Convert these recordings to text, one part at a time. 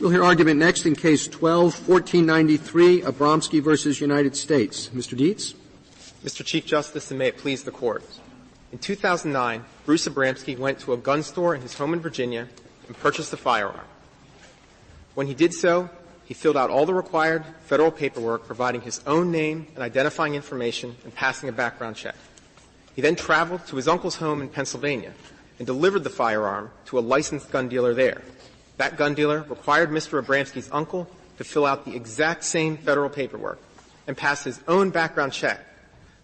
We'll hear argument next in Case 12-1493, Abramsky versus United States. Mr. Dietz. Mr. Chief Justice, and may it please the Court. In 2009, Bruce Abramsky went to a gun store in his home in Virginia and purchased a firearm. When he did so, he filled out all the required federal paperwork, providing his own name and identifying information and passing a background check. He then traveled to his uncle's home in Pennsylvania and delivered the firearm to a licensed gun dealer there. That gun dealer required Mr. Abramsky's uncle to fill out the exact same federal paperwork and pass his own background check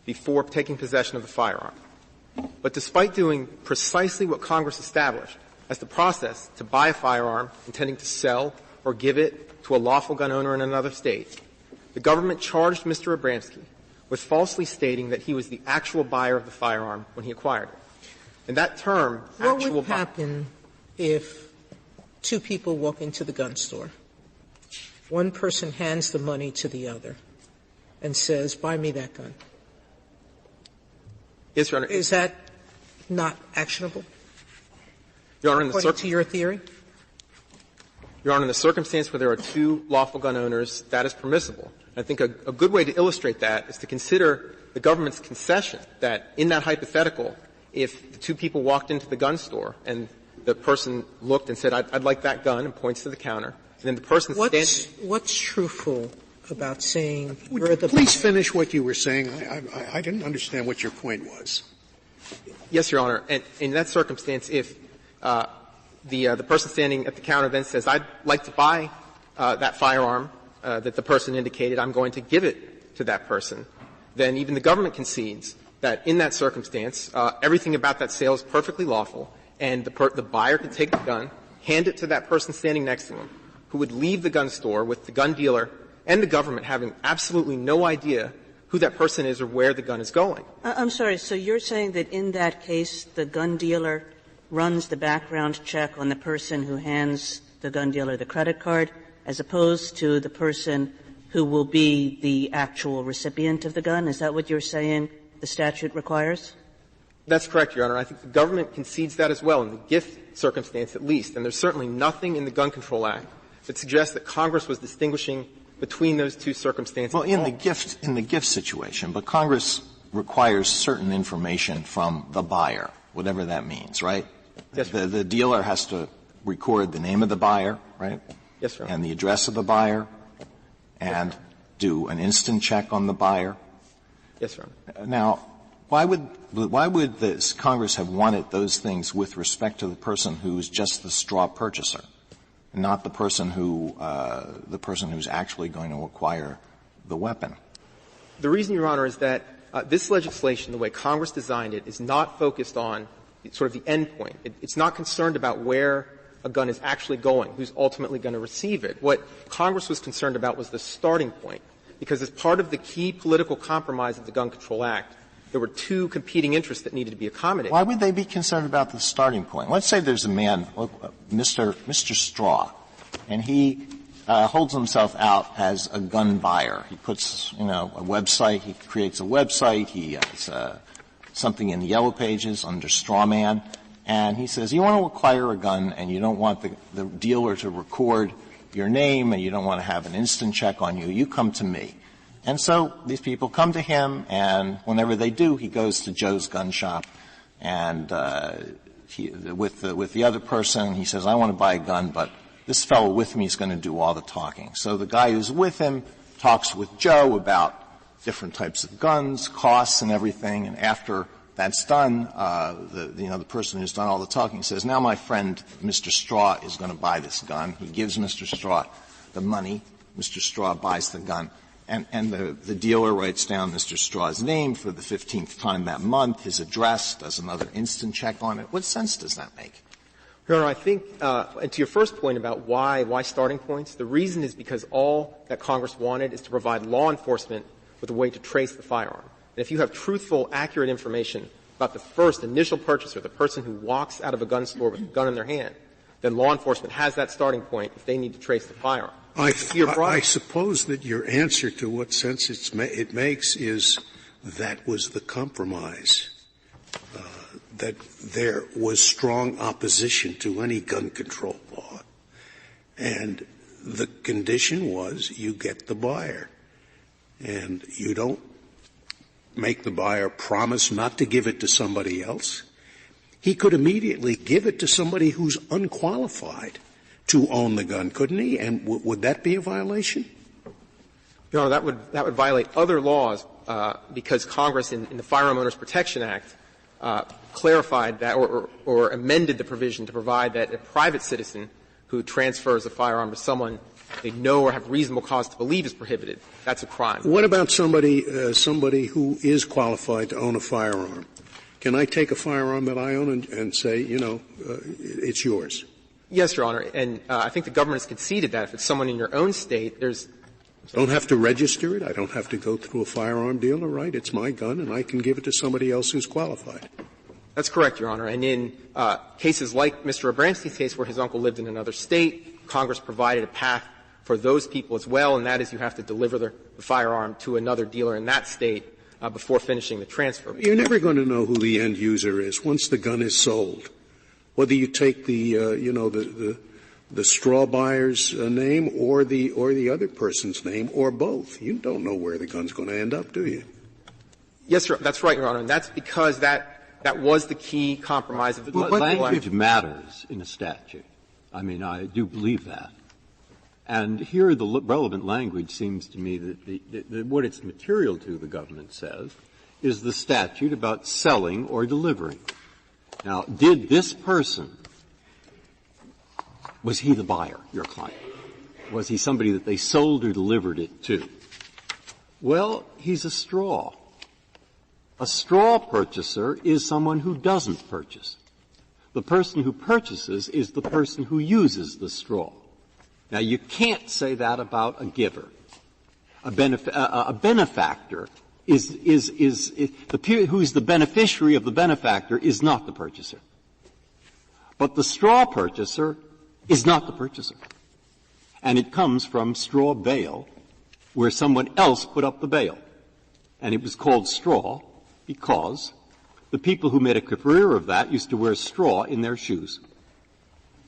before taking possession of the firearm. But despite doing precisely what Congress established as the process to buy a firearm intending to sell or give it to a lawful gun owner in another state, the government charged Mr. Abramsky with falsely stating that he was the actual buyer of the firearm when he acquired it. And that term, what would happen if two people walk into the gun store? One person hands the money to the other and says, buy me that gun. Yes, Your Honor. Is that not actionable? Your Honor, according to your theory? Your Honor, in the circumstance where there are two lawful gun owners, that is permissible. I think a good way to illustrate that is to consider the government's concession that in that hypothetical, if the two people walked into the gun store and the person looked and said, I'd like that gun, and points to the counter, and then the person What's truthful about saying you're the Please finish what you were saying. I didn't understand what your point was. Yes, Your Honor. And in that circumstance, if the person standing at the counter then says, I'd like to buy that firearm that the person indicated, I'm going to give it to that person, then even the government concedes that in that circumstance, everything about that sale is perfectly lawful, and the buyer can take the gun, hand it to that person standing next to him, who would leave the gun store with the gun dealer and the government having absolutely no idea who that person is or where the gun is going. I'm sorry. So you're saying that in that case, the gun dealer runs the background check on the person who hands the gun dealer the credit card, as opposed to the person who will be the actual recipient of the gun? Is that what you're saying the statute requires? That's correct, Your Honor. I think the government concedes that as well, in the gift circumstance at least. And there's certainly nothing in the Gun Control Act that suggests that Congress was distinguishing between those two circumstances. Well, in the gift situation, but Congress requires certain information from the buyer, whatever that means, right? Yes, sir. The dealer has to record the name of the buyer, right? Yes, sir. And the address of the buyer, and do an instant check on the buyer. Yes, sir. Now, why would this Congress have wanted those things with respect to the person who's just the straw purchaser, and not the person who's actually going to acquire the weapon? The reason, Your Honor, is that this legislation, the way Congress designed it, is not focused on sort of the end point. It's not concerned about where a gun is actually going, who's ultimately going to receive it. What Congress was concerned about was the starting point, because as part of the key political compromise of the Gun Control Act, there were two competing interests that needed to be accommodated. Why would they be concerned about the starting point? Let's say there's a man, Mr. Straw, and he holds himself out as a gun buyer. He puts, a website, he creates a website, he has something in the Yellow Pages under Straw Man, and he says, you want to acquire a gun and you don't want the dealer to record your name and you don't want to have an instant check on you, you come to me. And so these people come to him, and whenever they do, he goes to Joe's gun shop, and with the other person, he says, I want to buy a gun, but this fellow with me is going to do all the talking. So the guy who's with him talks with Joe about different types of guns, costs, and everything. And after that's done, the person who's done all the talking says, now my friend Mr. Straw is going to buy this gun. He gives Mr. Straw the money. Mr. Straw buys the gun. And the dealer writes down Mr. Straw's name for the 15th time that month, his address, does another instant check on it. What sense does that make? Your Honor, I think, and to your first point about why starting points, the reason is because all that Congress wanted is to provide law enforcement with a way to trace the firearm. And if you have truthful, accurate information about the first initial purchaser, the person who walks out of a gun store with a gun in their hand, then law enforcement has that starting point if they need to trace the firearm. I suppose that your answer to what sense it makes is that was the compromise, that there was strong opposition to any gun control law, and the condition was you get the buyer. And you don't make the buyer promise not to give it to somebody else. He could immediately give it to somebody who's unqualified to own the gun, couldn't he? And would that be a violation? Your Honor, that would violate other laws because Congress in the Firearm Owners Protection Act clarified that or amended the provision to provide that a private citizen who transfers a firearm to someone they know or have reasonable cause to believe is prohibited, that's a crime. What about somebody who is qualified to own a firearm? Can I take a firearm that I own and say, it's yours? Yes, Your Honor. And I think the government has conceded that if it's someone in your own state, don't have to register it. I don't have to go through a firearm dealer, right? It's my gun, and I can give it to somebody else who's qualified. That's correct, Your Honor. And in cases like Mr. Abramski's case where his uncle lived in another state, Congress provided a path for those people as well, and that is you have to deliver the firearm to another dealer in that state before finishing the transfer. You're never going to know who the end user is once the gun is sold. Whether you take the straw buyer's name or the other person's name or both. You don't know where the gun's going to end up, do you? Yes, sir, that's right, Your Honor. And that's because that was the key compromise of the language matters in a statute. I mean, I do believe that. And here the relevant language seems to me that what its material to, the government says, is the statute about selling or delivering. Now, did this person, was he the buyer, your client? Was he somebody that they sold or delivered it to? Well, he's a straw. A straw purchaser is someone who doesn't purchase. The person who purchases is the person who uses the straw. Now, you can't say that about a giver. A benefactor who's the beneficiary of the benefactor is not the purchaser. But the straw purchaser is not the purchaser. And it comes from straw bale, where someone else put up the bale. And it was called straw because the people who made a career of that used to wear straw in their shoes.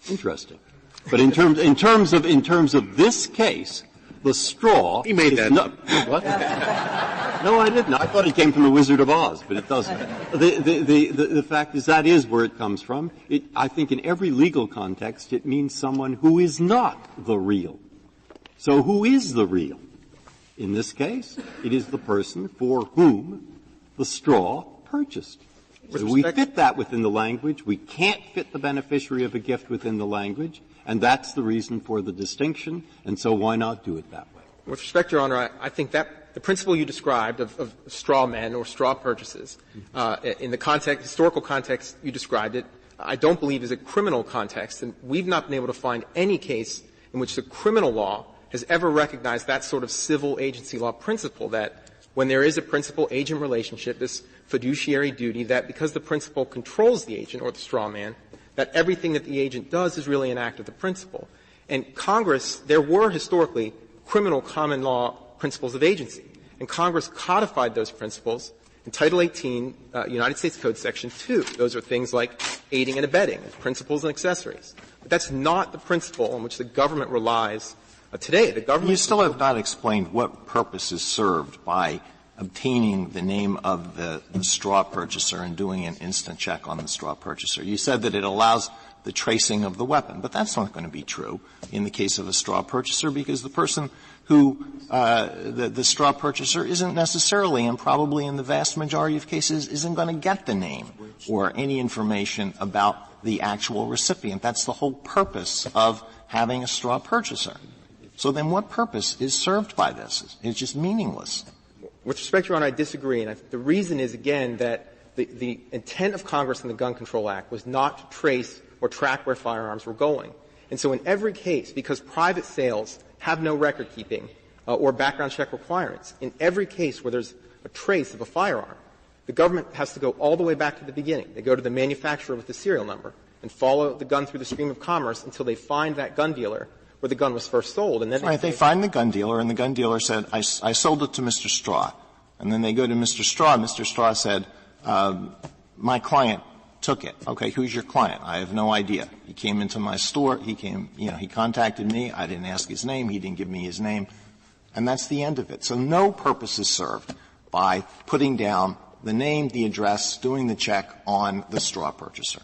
Interesting. But in terms of this case, the straw. He made that. What? No, I didn't. I thought it came from the Wizard of Oz, but it doesn't. The fact is that is where it comes from. I think in every legal context it means someone who is not the real. So who is the real? In this case, it is the person for whom the straw purchased. So we fit that within the language. We can't fit the beneficiary of a gift within the language, and that's the reason for the distinction, and so why not do it that way? With respect, Your Honor, I think that the principle you described of straw men or straw purchases, in the historical context you described it, I don't believe is a criminal context, and we've not been able to find any case in which the criminal law has ever recognized that sort of civil agency law principle that when there is a principal-agent relationship, this fiduciary duty that because the principal controls the agent or the straw man, that everything that the agent does is really an act of the principal. And Congress, there were historically criminal common law principles of agency, and Congress codified those principles in Title 18, United States Code Section 2. Those are things like aiding and abetting, principals and accessories. But that's not the principle on which the government relies today. The government. You still have not explained what purpose is served by obtaining the name of the straw purchaser and doing an instant check on the straw purchaser. You said that it allows the tracing of the weapon, but that's not going to be true in the case of a straw purchaser because the person who the straw purchaser isn't necessarily, and probably in the vast majority of cases, isn't going to get the name or any information about the actual recipient. That's the whole purpose of having a straw purchaser. So then what purpose is served by this? It's just meaningless. With respect, Your Honor, I disagree. And the reason is, again, that the intent of Congress in the Gun Control Act was not to trace or track where firearms were going. And so in every case, because private sales have no record keeping or background check requirements, in every case where there's a trace of a firearm, the government has to go all the way back to the beginning. They go to the manufacturer with the serial number and follow the gun through the stream of commerce until they find that gun dealer where the gun was first sold. And then they find the gun dealer, and the gun dealer said, I sold it to Mr. Straw. And then they go to Mr. Straw, and Mr. Straw said, my client took it. Okay, who's your client? I have no idea. He came into my store. He contacted me. I didn't ask his name. He didn't give me his name. And that's the end of it. So no purpose is served by putting down the name, the address, doing the check on the straw purchaser.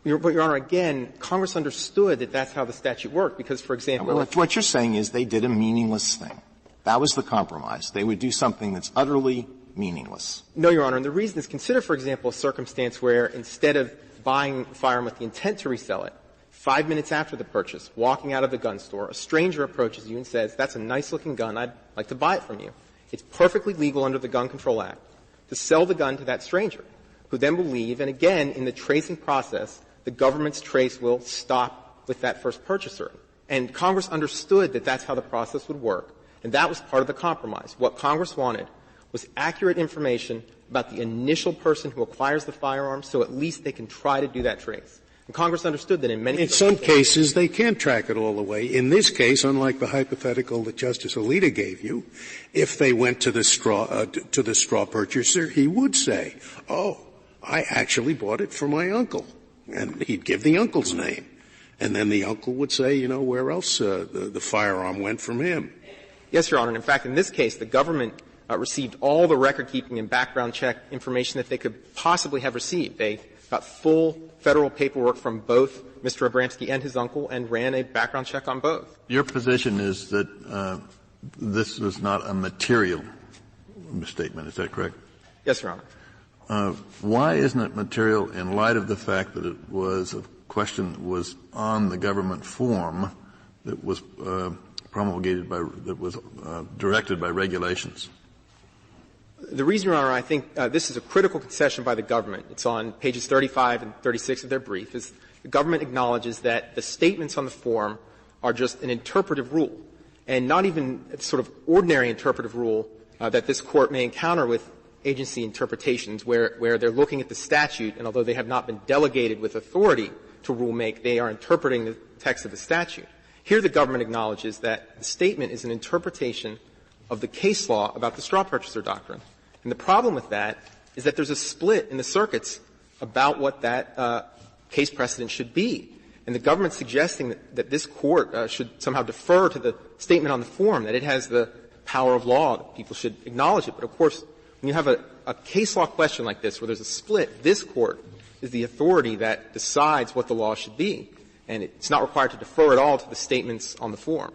But, Your Honor, again, Congress understood that that's how the statute worked because, for example — Well, what you're saying is they did a meaningless thing. That was the compromise. They would do something that's utterly meaningless. No, Your Honor. And the reason is consider, for example, a circumstance where instead of buying a firearm with the intent to resell it, 5 minutes after the purchase, walking out of the gun store, a stranger approaches you and says, that's a nice-looking gun. I'd like to buy it from you. It's perfectly legal under the Gun Control Act to sell the gun to that stranger, who then will leave. And again, in the tracing process, the government's trace will stop with that first purchaser. And Congress understood that that's how the process would work. And that was part of the compromise. What Congress wanted was accurate information about the initial person who acquires the firearm so at least they can try to do that trace. And Congress understood that in some cases they can't track it all the way. In this case, unlike the hypothetical that Justice Alito gave you, if they went to the straw purchaser, he would say, oh, I actually bought it for my uncle. And he'd give the uncle's name. And then the uncle would say, where else the firearm went from him. Yes, Your Honor. And in fact, in this case, the government received all the record-keeping and background check information that they could possibly have received. They got full federal paperwork from both Mr. Abramski and his uncle and ran a background check on both. Your position is that this was not a material misstatement. Is that correct? Yes, Your Honor. Why isn't it material in light of the fact that it was a question was on the government form that was promulgated that was directed by regulations? The reason, Your Honor, I think this is a critical concession by the government, it's on pages 35 and 36 of their brief, is the government acknowledges that the statements on the form are just an interpretive rule, and not even a sort of ordinary interpretive rule that this Court may encounter with agency interpretations where they're looking at the statute, and although they have not been delegated with authority to rule make, they are interpreting the text of the statute. Here the government acknowledges that the statement is an interpretation of the case law about the straw purchaser doctrine. And the problem with that is that there's a split in the circuits about what that case precedent should be. And the government's suggesting that this Court should somehow defer to the statement on the form, that it has the power of law, that people should acknowledge it. But, of course, when you have a case law question like this where there's a split, this Court is the authority that decides what the law should be. And it's not required to defer at all to the statements on the form.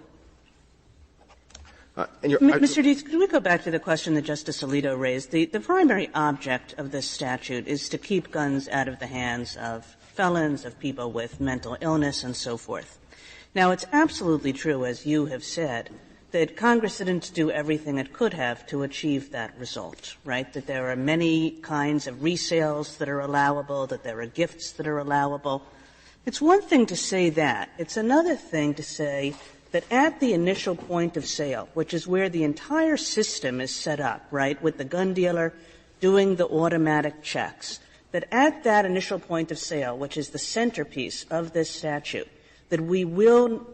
Mr. Deese, could we go back to the question that Justice Alito raised? The primary object of this statute is to keep guns out of the hands of felons, of people with mental illness, and so forth. Now, it's absolutely true, as you have said, that Congress didn't do everything it could have to achieve that result, right? That there are many kinds of resales that are allowable, that there are gifts that are allowable. It's one thing to say that. It's another thing to say that at the initial point of sale, which is where the entire system is set up, right, with the gun dealer doing the automatic checks, that at that initial point of sale, which is the centerpiece of this statute, that we will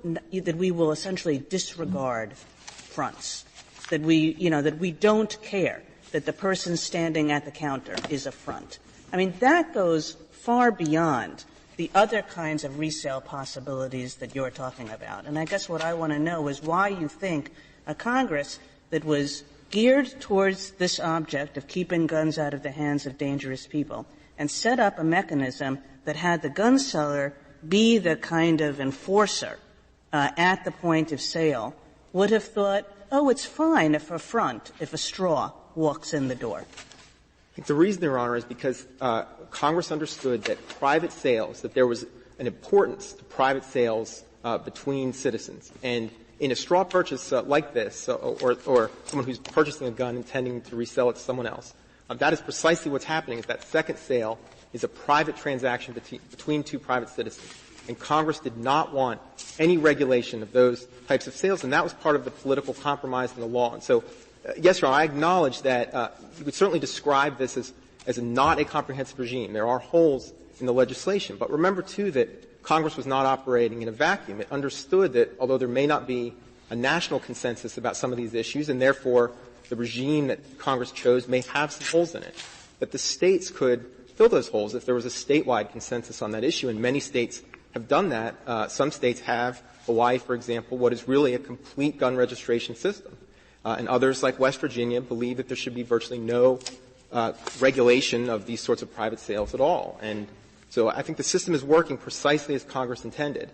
essentially disregard fronts, that we don't care that the person standing at the counter is a front. I mean, that goes far beyond the other kinds of resale possibilities that you're talking about. And I guess what I want to know is why you think a Congress that was geared towards this object of keeping guns out of the hands of dangerous people and set up a mechanism that had the gun seller be the kind of enforcer at the point of sale would have thought, oh, it's fine if a straw walks in the door. I think the reason, Your Honor, is because Congress understood that private sales, that there was an importance to private sales between citizens. And in a straw purchase like this, or someone who's purchasing a gun intending to resell it to someone else, that is precisely what's happening, is that second sale is a private transaction between two private citizens. And Congress did not want any regulation of those types of sales, and that was part of the political compromise in the law. And so, yes, Your Honor, I acknowledge that you could certainly describe this as not a comprehensive regime. There are holes in the legislation. But remember, too, that Congress was not operating in a vacuum. It understood that although there may not be a national consensus about some of these issues, and therefore the regime that Congress chose may have some holes in it, that the states could fill those holes if there was a statewide consensus on that issue, and many states have done that. Some states have, Hawaii, for example, what is really a complete gun registration system. And others, like West Virginia, believe that there should be virtually no regulation of these sorts of private sales at all. And so I think the system is working precisely as Congress intended.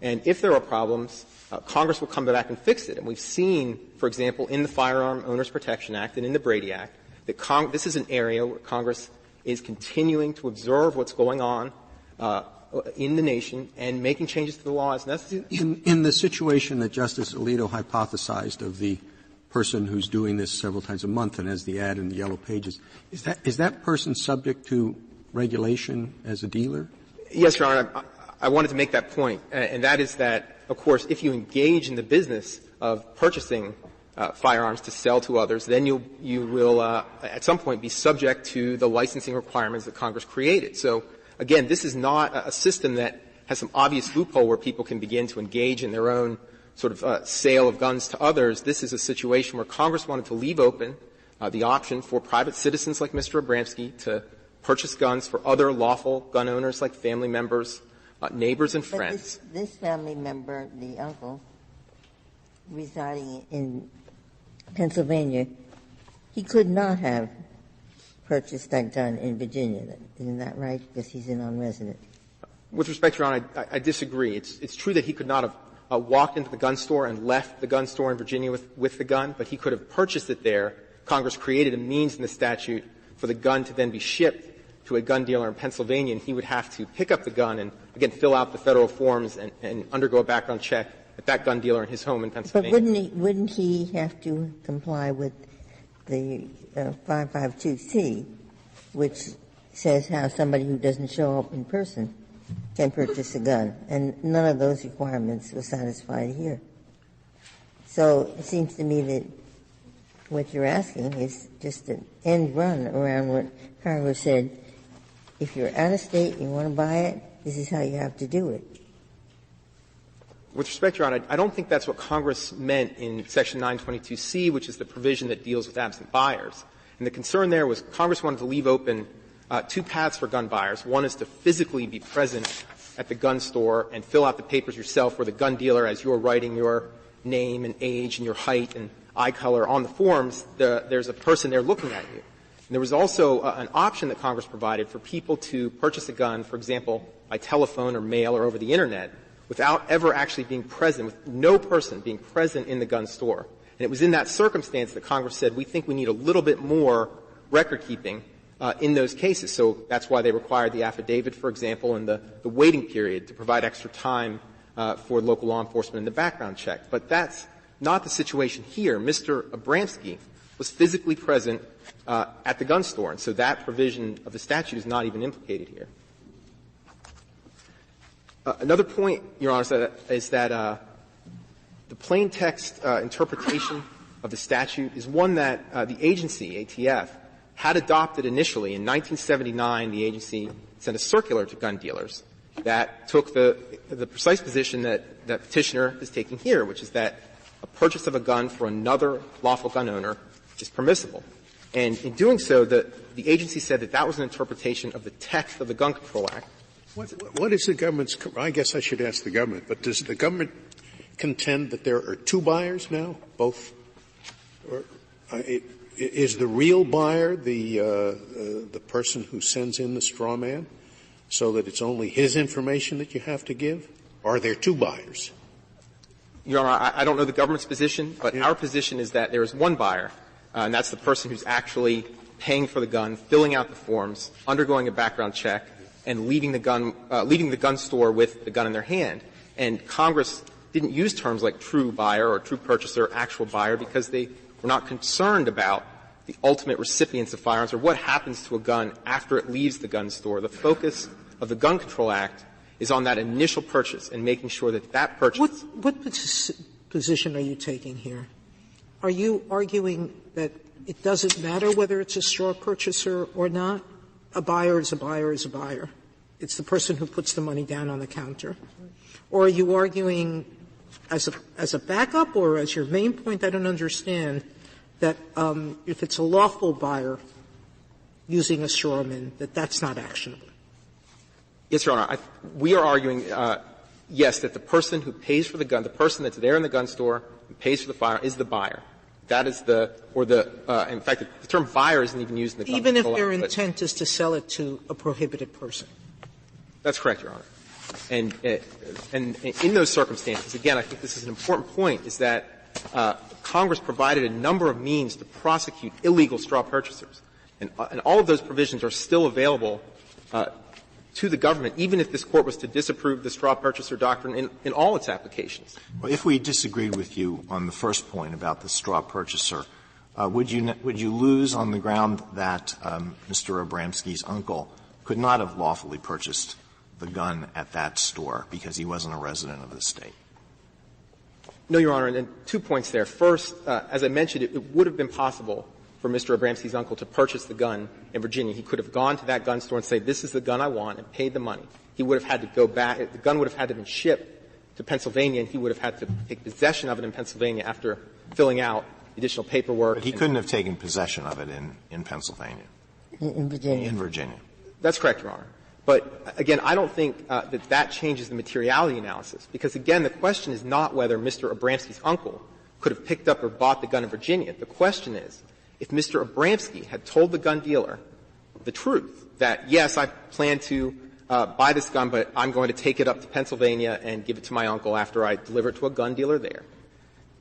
And if there are problems, Congress will come back and fix it. And we've seen, for example, in the Firearm Owners Protection Act and in the Brady Act, that this is an area where Congress is continuing to observe what's going on in the nation and making changes to the law as necessary. In the situation that Justice Alito hypothesized of the person who's doing this several times a month and has the ad in the Yellow Pages, is that person subject to regulation as a dealer? Yes, Your Honor. I wanted to make that point, and that is that, of course, if you engage in the business of purchasing firearms to sell to others, then you will at some point be subject to the licensing requirements that Congress created. So, again, this is not a system that has some obvious loophole where people can begin to engage in their own sort of sale of guns to others. This is a situation where Congress wanted to leave open the option for private citizens like Mr. Abramski to purchase guns for other lawful gun owners like family members, neighbors and friends. But this family member, the uncle, residing in Pennsylvania, he could not have purchased that gun in Virginia. Isn't that right? Because he's a non-resident. With respect, Your Honor, I disagree. It's true that he could not have walked into the gun store and left the gun store in Virginia with the gun, but he could have purchased it there. Congress created a means in the statute for the gun to then be shipped to a gun dealer in Pennsylvania, and he would have to pick up the gun and, again, fill out the federal forms and undergo a background check at that gun dealer in his home in Pennsylvania. But wouldn't he have to comply with the 552C, which says how somebody who doesn't show up in person can purchase a gun? And none of those requirements were satisfied here. So it seems to me that what you're asking is just an end run around what Congress said. If you're out of state and you want to buy it, this is how you have to do it. With respect, Your Honor, I don't think that's what Congress meant in Section 922C, which is the provision that deals with absent buyers. And the concern there was Congress wanted to leave open two paths for gun buyers. One is to physically be present at the gun store and fill out the papers yourself, where the gun dealer, as you're writing your name and age and your height and eye color on the forms, there's a person there looking at you. And there was also an option that Congress provided for people to purchase a gun, for example, by telephone or mail or over the Internet, without ever actually being present, with no person being present in the gun store. And it was in that circumstance that Congress said, we think we need a little bit more record keeping in those cases. So that's why they required the affidavit, for example, and the waiting period to provide extra time for local law enforcement in the background check. But that's not the situation here. Mr. Abramski was physically present at the gun store, and so that provision of the statute is not even implicated here. Another point, Your Honor, is that the plain text interpretation of the statute is one that the agency, ATF, had adopted initially. In 1979, the agency sent a circular to gun dealers that took the precise position that Petitioner is taking here, which is that a purchase of a gun for another lawful gun owner is permissible. And in doing so, the agency said that was an interpretation of the text of the Gun Control Act. What is the government's – I guess I should ask the government, but does the government contend that there are two buyers now, both? Or, is the real buyer the person who sends in the straw man, so that it's only his information that you have to give? Or are there two buyers? Your Honor, I don't know the government's position, but our position is that there is one buyer, and that's the person who's actually paying for the gun, filling out the forms, undergoing a background check, and leaving the gun store with the gun in their hand. And Congress didn't use terms like true buyer or true purchaser, actual buyer, because they were not concerned about the ultimate recipients of firearms or what happens to a gun after it leaves the gun store. The focus of the Gun Control Act is on that initial purchase and making sure that that purchase. What position are you taking here? Are you arguing that it doesn't matter whether it's a straw purchaser or not? A buyer is a buyer is a buyer. It's the person who puts the money down on the counter. Or are you arguing as a backup or as your main point? I don't understand that if it's a lawful buyer, using a straw man, that's not actionable? Yes, Your Honor. We are arguing, yes, that the person who pays for the gun, the person that's there in the gun store and pays for the firearm is the buyer. That is in fact, the term buyer isn't even used in the gun Even if control their act, intent is to sell it to a prohibited person? That's correct, Your Honor. And in those circumstances, again, I think this is an important point, is that Congress provided a number of means to prosecute illegal straw purchasers. And all of those provisions are still available to the government, even if this Court was to disapprove the straw purchaser doctrine in all its applications. Well, if we disagreed with you on the first point about the straw purchaser, would you lose on the ground that Mr. Abramski's uncle could not have lawfully purchased the gun at that store because he wasn't a resident of the state? No, Your Honor, and 2 points there. First, as I mentioned, it would have been possible for Mr. Abramski's uncle to purchase the gun in Virginia. He could have gone to that gun store and say, this is the gun I want, and paid the money. He would have had to go back. The gun would have had to have been shipped to Pennsylvania, and he would have had to take possession of it in Pennsylvania after filling out additional paperwork. But he couldn't have taken possession of it in Pennsylvania. In Virginia. In Virginia. That's correct, Your Honor. But, again, I don't think that changes the materiality analysis, because, again, the question is not whether Mr. Abramski's uncle could have picked up or bought the gun in Virginia. The question is, if Mr. Abramski had told the gun dealer the truth, that, yes, I plan to buy this gun, but I'm going to take it up to Pennsylvania and give it to my uncle after I deliver it to a gun dealer there,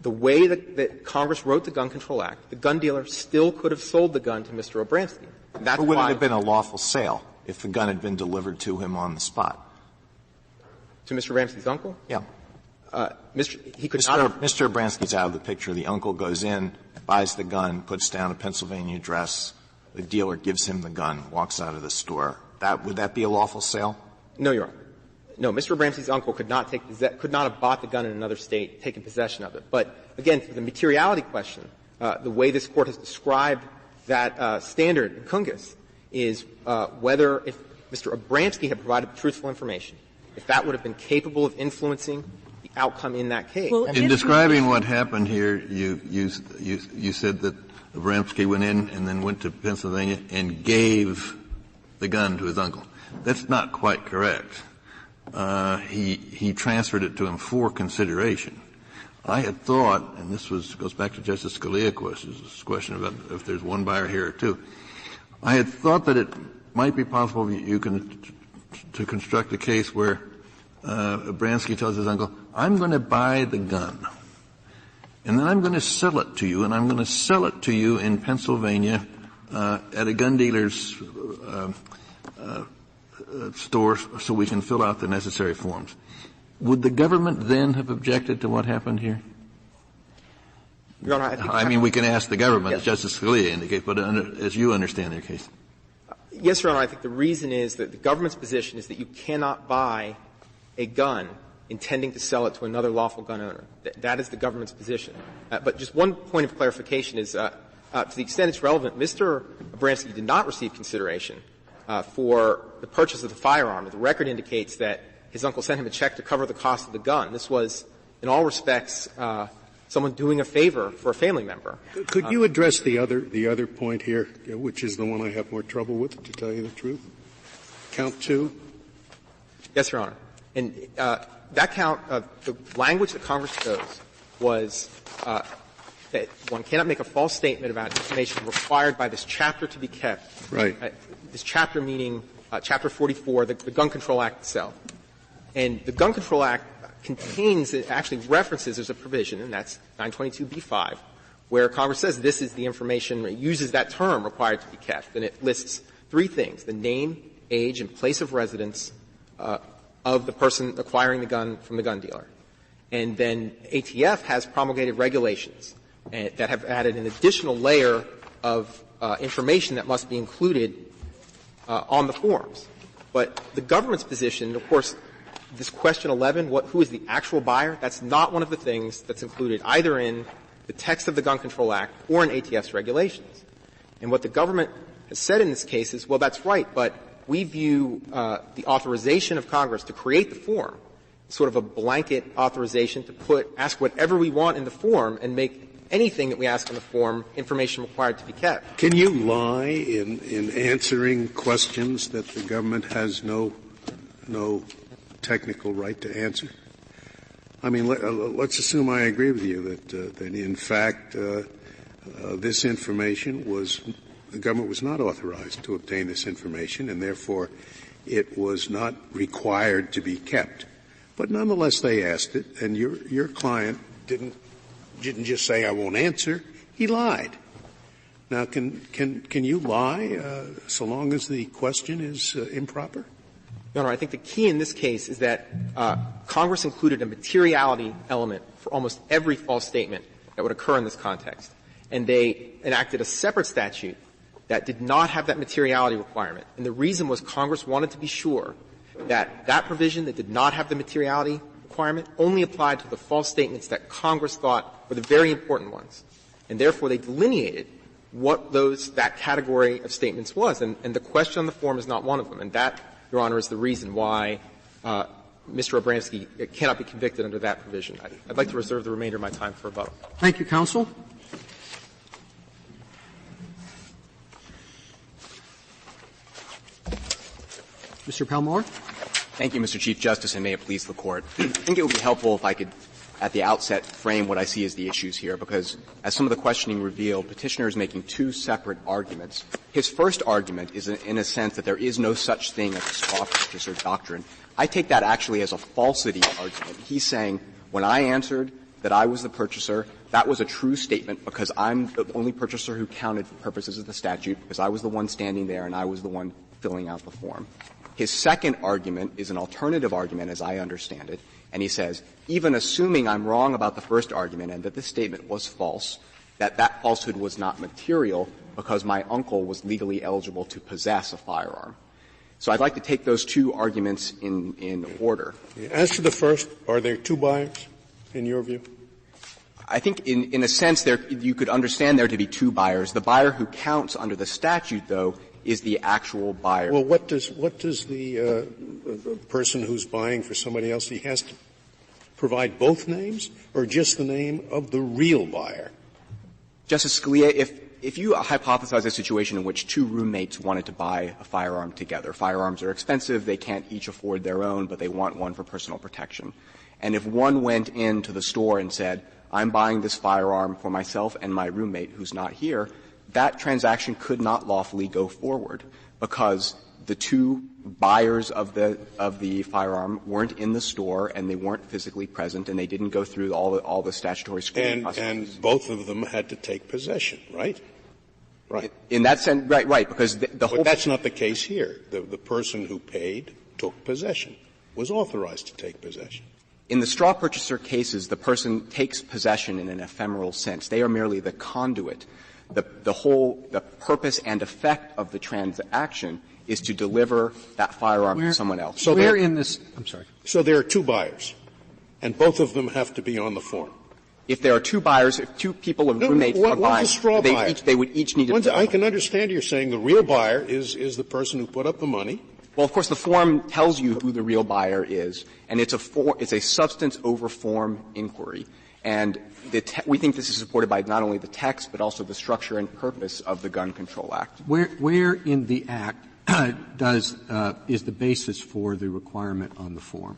the way that Congress wrote the Gun Control Act, the gun dealer still could have sold the gun to Mr. Abramski. That's or would why it have been a lawful sale if the gun had been delivered to him on the spot? To Mr. Abramski's uncle? Yeah. He could not. Mr. Abramski's out of the picture. The uncle goes in, buys the gun, puts down a Pennsylvania address. The dealer gives him the gun, walks out of the store. Would that be a lawful sale? No, Your Honor. No, Mr. Abramski's uncle could not have bought the gun in another state, taken possession of it. But, again, for the materiality question, the way this Court has described that standard in Cungus is whether if Mr. Abramski had provided truthful information, if that would have been capable of influencing the outcome in that case. Well, in describing what happened here, you said that Abramski went in and then went to Pennsylvania and gave the gun to his uncle. That's not quite correct. He transferred it to him for consideration. I had thought, and this goes back to Justice Scalia's question about if there's one buyer here or two. I had thought that it might be possible to construct a case where Abramski tells his uncle, I'm going to buy the gun, and then I'm going to sell it to you, and I'm going to sell it to you in Pennsylvania at a gun dealer's store so we can fill out the necessary forms. Would the government then have objected to what happened here? Your Honor, we can ask the government, yes. as Justice Scalia indicates, but as you understand their case. Yes, Your Honor, I think the reason is that the government's position is that you cannot buy a gun intending to sell it to another lawful gun owner. That is the government's position. But just one point of clarification is, to the extent it's relevant, Mr. Abramski did not receive consideration for the purchase of the firearm. The record indicates that his uncle sent him a check to cover the cost of the gun. This was, in all respects, someone doing a favor for a family member. Could you address the other point here, which is the one I have more trouble with, to tell you the truth? Count 2? Yes, Your Honor. And that count, the language that Congress chose was that one cannot make a false statement about information required by this chapter to be kept. Right. This chapter meaning Chapter 44, the Gun Control Act itself. And the Gun Control Act contains, it actually references, there's a provision, and that's 922b5, where Congress says this is the information, it uses that term required to be kept, and it lists 3 things: the name, age, and place of residence of the person acquiring the gun from the gun dealer. And then ATF has promulgated regulations that have added an additional layer of information that must be included on the forms. But the government's position, of course, this question 11, who is the actual buyer, that's not one of the things that's included either in the text of the Gun Control Act or in ATF's regulations. And what the government has said in this case is, well, that's right, but we view the authorization of Congress to create the form as sort of a blanket authorization to ask whatever we want in the form and make anything that we ask on the form, information required to be kept. Can you lie in answering questions that the government has no technical right to answer? I mean, let's assume I agree with you that in fact this information the government was not authorized to obtain this information, and therefore it was not required to be kept. But nonetheless, they asked it, and your client didn't just say, "I won't answer." He lied. Now, can you lie so long as the question is improper? Your Honor, I think the key in this case is that Congress included a materiality element for almost every false statement that would occur in this context. And they enacted a separate statute that did not have that materiality requirement. And the reason was Congress wanted to be sure that that provision that did not have the materiality requirement only applied to the false statements that Congress thought were the very important ones. And therefore, they delineated what that category of statements was. And the question on the form is not one of them. And that, Your Honor, is the reason why Mr. Abramski cannot be convicted under that provision. I'd like to reserve the remainder of my time for rebuttal. Thank you, counsel. Mr. Palmore. Thank you, Mr. Chief Justice, and may it please the Court. I think it would be helpful if I could, at the outset, frame what I see as the issues here, because as some of the questioning revealed, Petitioner is making two separate arguments. His first argument is, in a sense, that there is no such thing as a straw purchaser doctrine. I take that actually as a falsity argument. He's saying, when I answered that I was the purchaser, that was a true statement because I'm the only purchaser who counted for purposes of the statute, because I was the one standing there and I was the one filling out the form. His second argument is an alternative argument, as I understand it, and he says, even assuming I'm wrong about the first argument and that this statement was false, that falsehood was not material because my uncle was legally eligible to possess a firearm. So I'd like to take those two arguments in order. As to the first, are there two buyers, in your view? I think in a sense you could understand there to be two buyers. The buyer who counts under the statute, though, is the actual buyer. Well, what does the person who's buying for somebody else, he has to provide both names or just the name of the real buyer? Justice Scalia, if you hypothesize a situation in which two roommates wanted to buy a firearm together, firearms are expensive, they can't each afford their own, but they want one for personal protection. And if one went into the store and said, I'm buying this firearm for myself and my roommate who's not here, that transaction could not lawfully go forward because the two buyers of the firearm weren't in the store and they weren't physically present and they didn't go through all the statutory screening processes. And both of them had to take possession, right? Right. In that sense, right, because the whole. But that's not the case here. The person who paid took possession, was authorized to take possession. In the straw purchaser cases, the person takes possession in an ephemeral sense. They are merely the conduit. The purpose and effect of the transaction is to deliver that firearm to someone else. So where in this, I'm sorry. So there are two buyers, and both of them have to be on the form. If there are two buyers, if two people or roommates are buying, they would each need to. I can understand you're saying the real buyer is the person who put up the money. Well, of course, the form tells you who the real buyer is, and it's a substance over form inquiry. And we think this is supported by not only the text, but also the structure and purpose of the Gun Control Act. Where in the Act is the basis for the requirement on the form?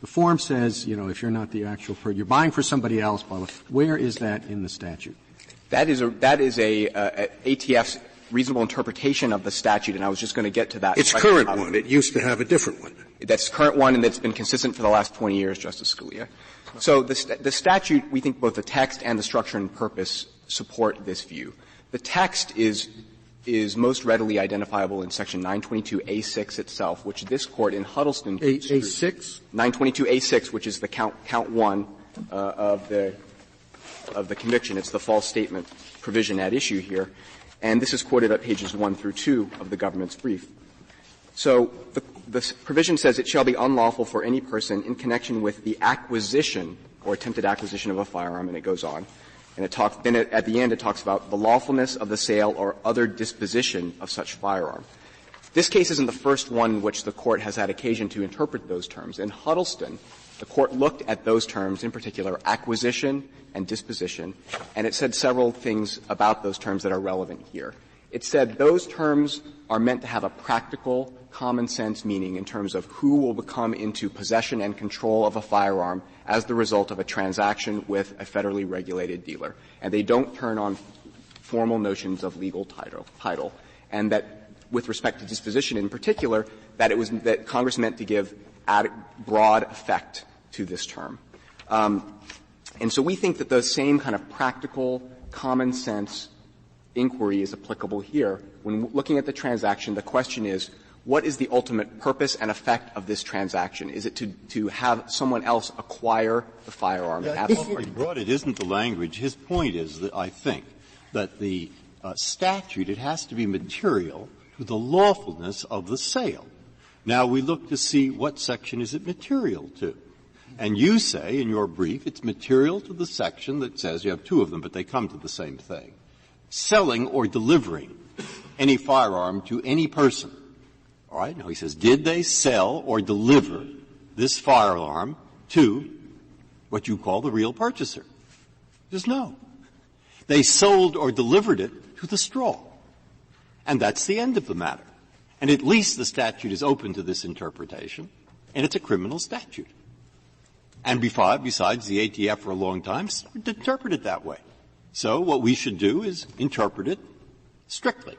The form says, if you're not the actual person, you're buying for somebody else, blah, blah. Where is that in the statute? That is a ATF's reasonable interpretation of the statute, and I was just going to get to that. It's current one. It used to have a different one. That's current one, and that's been consistent for the last 20 years, Justice Scalia. So the statute, we think both the text and the structure and purpose support this view. The text is most readily identifiable in Section 922A6 itself, which this Court in Huddleston A6? 922A6, which is the count one of the conviction. It's the false statement provision at issue here. And this is quoted at pages 1 through 2 of the government's brief. So the provision says it shall be unlawful for any person in connection with the acquisition or attempted acquisition of a firearm, and it goes on. And at the end it talks about the lawfulness of the sale or other disposition of such firearm. This case isn't the first one in which the Court has had occasion to interpret those terms. In Huddleston, the Court looked at those terms, in particular acquisition and disposition, and it said several things about those terms that are relevant here. It said those terms are meant to have a practical, common-sense meaning in terms of who will become into possession and control of a firearm as the result of a transaction with a federally regulated dealer. And they don't turn on formal notions of legal title. And that with respect to disposition in particular, that Congress meant to give broad effect to this term. And so we think that the same kind of practical, common sense inquiry is applicable here. When looking at the transaction, the question is, what is the ultimate purpose and effect of this transaction? Is it to have someone else acquire the firearm? Broad, it isn't the language. His point is that I think that the statute, it has to be material to the lawfulness of the sale. Now we look to see what section is it material to. And you say in your brief it's material to the section that says, you have two of them, but they come to the same thing, selling or delivering any firearm to any person. All right? Now he says, did they sell or deliver this firearm to what you call the real purchaser? He says, no. They sold or delivered it to the straw. And that's the end of the matter. And at least the statute is open to this interpretation, and it's a criminal statute. And besides, the ATF for a long time interpreted it that way. So what we should do is interpret it strictly.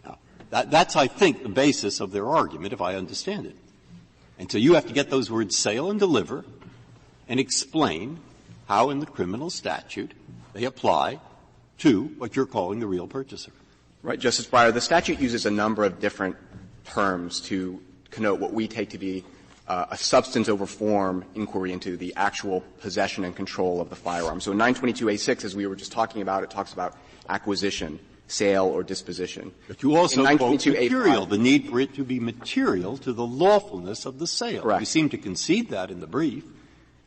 Now, that's, I think, the basis of their argument, if I understand it. And so you have to get those words sale and deliver and explain how in the criminal statute they apply to what you're calling the real purchaser. Right, Justice Breyer. The statute uses a number of different terms to connote what we take to be a substance over form inquiry into the actual possession and control of the firearm. So in 922A6, as we were just talking about, it talks about acquisition, sale, or disposition. But you also quote material, the need for it to be material to the lawfulness of the sale. Correct. You seem to concede that in the brief.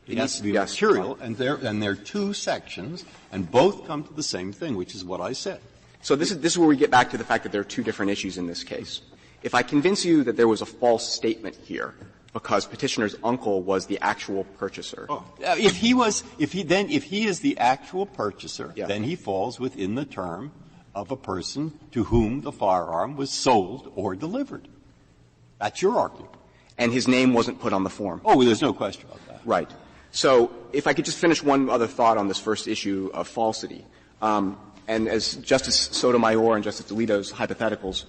It has to be material, and there are two sections, and both come to the same thing, which is what I said. So this is where we get back to the fact that there are two different issues in this case. If I convince you that there was a false statement here because petitioner's uncle was the actual purchaser. If he is the actual purchaser, then he falls within the term of a person to whom the firearm was sold or delivered. That's your argument. And his name wasn't put on the form. Oh, there's no question about that. Right. So if I could just finish one other thought on this first issue of falsity. And as Justice Sotomayor and Justice Alito's hypotheticals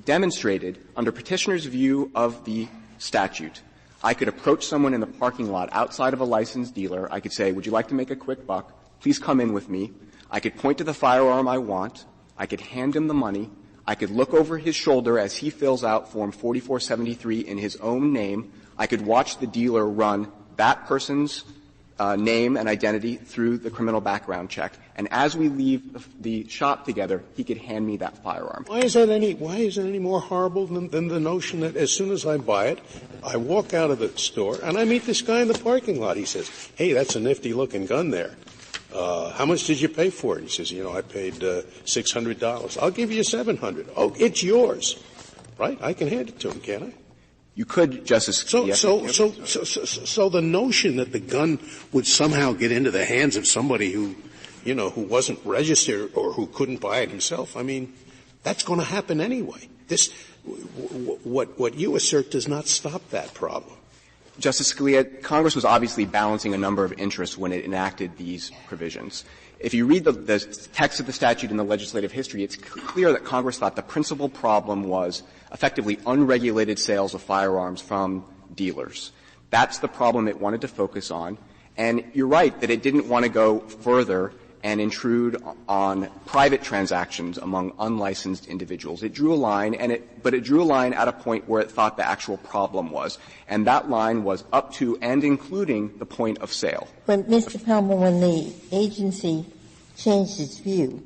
demonstrated, under petitioner's view of the statute, I could approach someone in the parking lot outside of a licensed dealer. I could say, would you like to make a quick buck? Please come in with me. I could point to the firearm I want. I could hand him the money. I could look over his shoulder as he fills out Form 4473 in his own name. I could watch the dealer run that person's name and identity through the criminal background check. And as we leave the shop together, he could hand me that firearm. Why is it any more horrible than the notion that as soon as I buy it, I walk out of the store and I meet this guy in the parking lot. He says, hey, that's a nifty looking gun there. How much did you pay for it? He says, I paid $600. I'll give you $700. Oh, it's yours. Right? I can hand it to him, can't I? You could, Justice. So the notion that the gun would somehow get into the hands of somebody who wasn't registered or who couldn't buy it himself, I mean, that's going to happen anyway. What you assert does not stop that problem. Justice Scalia, Congress was obviously balancing a number of interests when it enacted these provisions. If you read the text of the statute in the legislative history, it's clear that Congress thought the principal problem was effectively unregulated sales of firearms from dealers. That's the problem it wanted to focus on. And you're right that it didn't want to go further and intrude on private transactions among unlicensed individuals. It drew a line, but it drew a line at a point where it thought the actual problem was. And that line was up to and including the point of sale. But, Mr. Palmer, when the agency changed its view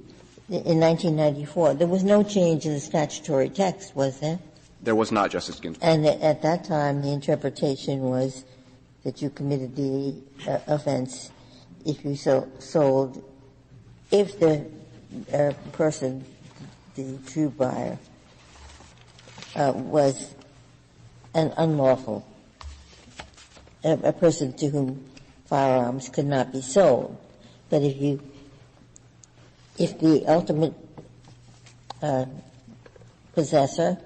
in 1994, there was no change in the statutory text, was there? There was not, Justice Ginsburg. And at that time, the interpretation was that you committed the offense if you sold, if the person, the true buyer, was an unlawful, a person to whom firearms could not be sold. But if the ultimate possessor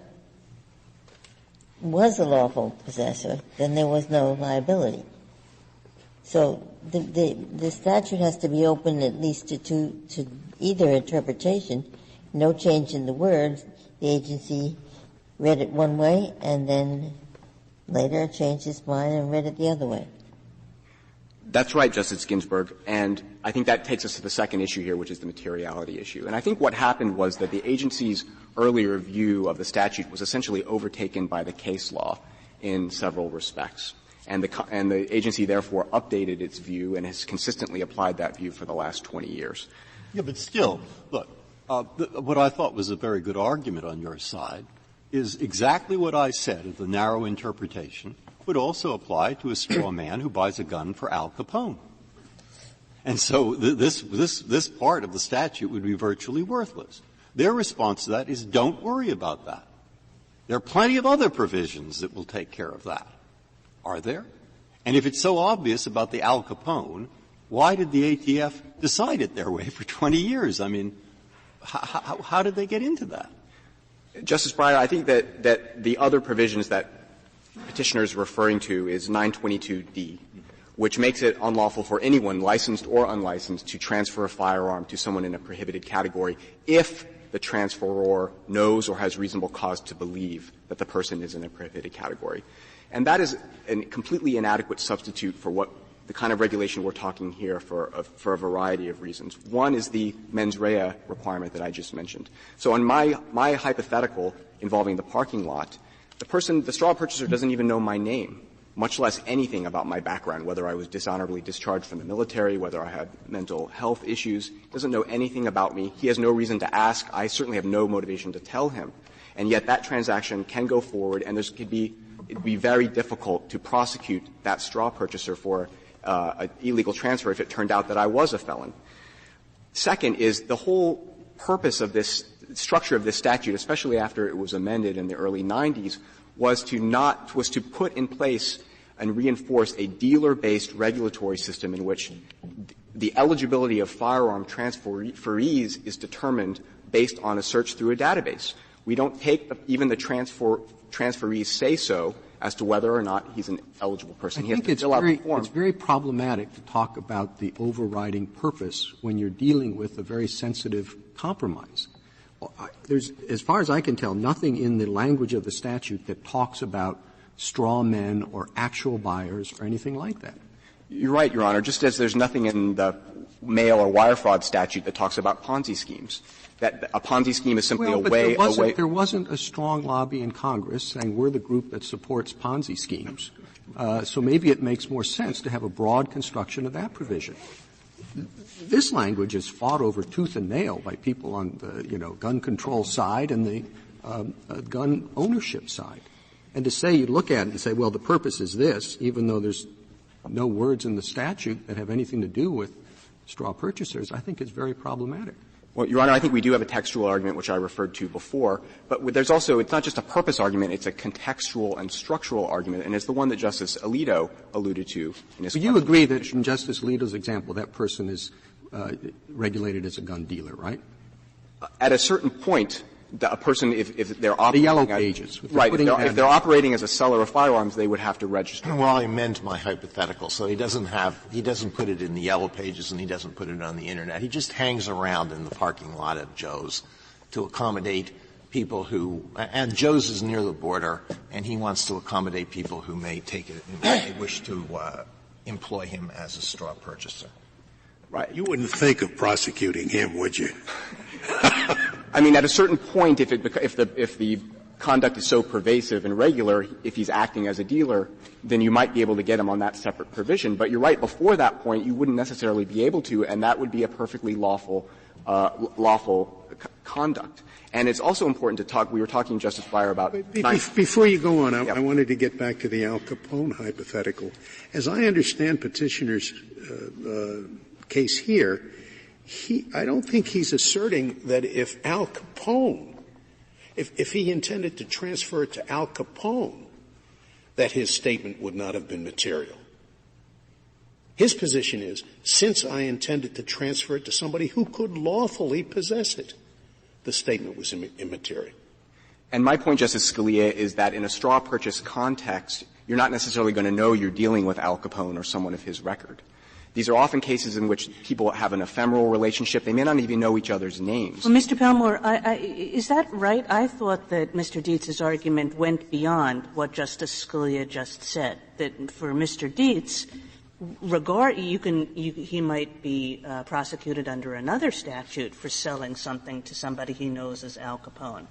was a lawful possessor, then there was no liability. So the statute has to be open at least to either interpretation. No change in the words. The agency read it one way and then later changed its mind and read it the other way. That's right, Justice Ginsburg, and I think that takes us to the second issue here, which is the materiality issue. And I think what happened was that the agency's earlier view of the statute was essentially overtaken by the case law in several respects. And the agency therefore updated its view and has consistently applied that view for the last 20 years. Yeah, but still, look, what I thought was a very good argument on your side is exactly what I said of the narrow interpretation would also apply to a straw man who buys a gun for Al Capone. And so this part of the statute would be virtually worthless. Their response to that is don't worry about that. There are plenty of other provisions that will take care of that. Are there? And if it's so obvious about the Al Capone, why did the ATF decide it their way for 20 years? I mean, how did they get into that? Justice Breyer, I think that the other provisions that Petitioner is referring to is 922D, which makes it unlawful for anyone, licensed or unlicensed, to transfer a firearm to someone in a prohibited category if the transferor knows or has reasonable cause to believe that the person is in a prohibited category. And that is a completely inadequate substitute for what the kind of regulation we're talking here for a variety of reasons. One is the mens rea requirement that I just mentioned. So on my hypothetical involving the parking lot, the straw purchaser doesn't even know my name, much less anything about my background, whether I was dishonorably discharged from the military, whether I had mental health issues, doesn't know anything about me. He has no reason to ask. I certainly have no motivation to tell him. And yet that transaction can go forward, and it'd be very difficult to prosecute that straw purchaser for an illegal transfer if it turned out that I was a felon. Second is the whole purpose of this structure of this statute, especially after it was amended in the early 90s, was to put in place and reinforce a dealer-based regulatory system in which the eligibility of firearm transferees is determined based on a search through a database. We don't take even the transferees say so as to whether or not he's an eligible person. I think it's very problematic to talk about the overriding purpose when you're dealing with a very sensitive compromise. There's, as far as I can tell, nothing in the language of the statute that talks about straw men or actual buyers or anything like that. You're right, Your Honor, just as there's nothing in the mail or wire fraud statute that talks about Ponzi schemes. That a Ponzi scheme is simply there wasn't a strong lobby in Congress saying we're the group that supports Ponzi schemes. So maybe it makes more sense to have a broad construction of that provision. This language is fought over tooth and nail by people on the, gun control side and the gun ownership side. And to say, you look at it and say, well, the purpose is this, even though there's no words in the statute that have anything to do with straw purchasers, I think is very problematic. Well, Your Honor, I think we do have a textual argument, which I referred to before, but there's also, it's not just a purpose argument, it's a contextual and structural argument, and it's the one that Justice Alito alluded to in his But you agree that in Justice Alito's example, that person is regulated as a gun dealer, right? At a certain point, a person, if they're operating the yellow pages. Right. If they're operating as a seller of firearms, they would have to register. Well, I amend my hypothetical. So he doesn't put it in the yellow pages and he doesn't put it on the Internet. He just hangs around in the parking lot at Joe's to accommodate people who, and Joe's is near the border, and he wants to accommodate people who may wish to employ him as a straw purchaser. Right. You wouldn't think of prosecuting him, would you? I mean, at a certain point, if the conduct is so pervasive and regular, if he's acting as a dealer, then you might be able to get him on that separate provision. But you're right, before that point, you wouldn't necessarily be able to, and that would be a perfectly lawful conduct. And it's also important to talk, we were talking, Justice Breyer, about before you go on, I wanted to get back to the Al Capone hypothetical. As I understand Petitioner's case here, I don't think he's asserting that if Al Capone If he intended to transfer it to Al Capone, that his statement would not have been material. His position is, since I intended to transfer it to somebody who could lawfully possess it, the statement was immaterial. And my point, Justice Scalia, is that in a straw purchase context, you're not necessarily going to know you're dealing with Al Capone or someone of his record. These are often cases in which people have an ephemeral relationship. They may not even know each other's names. Well, Mr. Palmore, is that right? I thought that Mr. Dietz's argument went beyond what Justice Scalia just said, that for Mr. Dietz, he might be prosecuted under another statute for selling something to somebody he knows as Al Capone,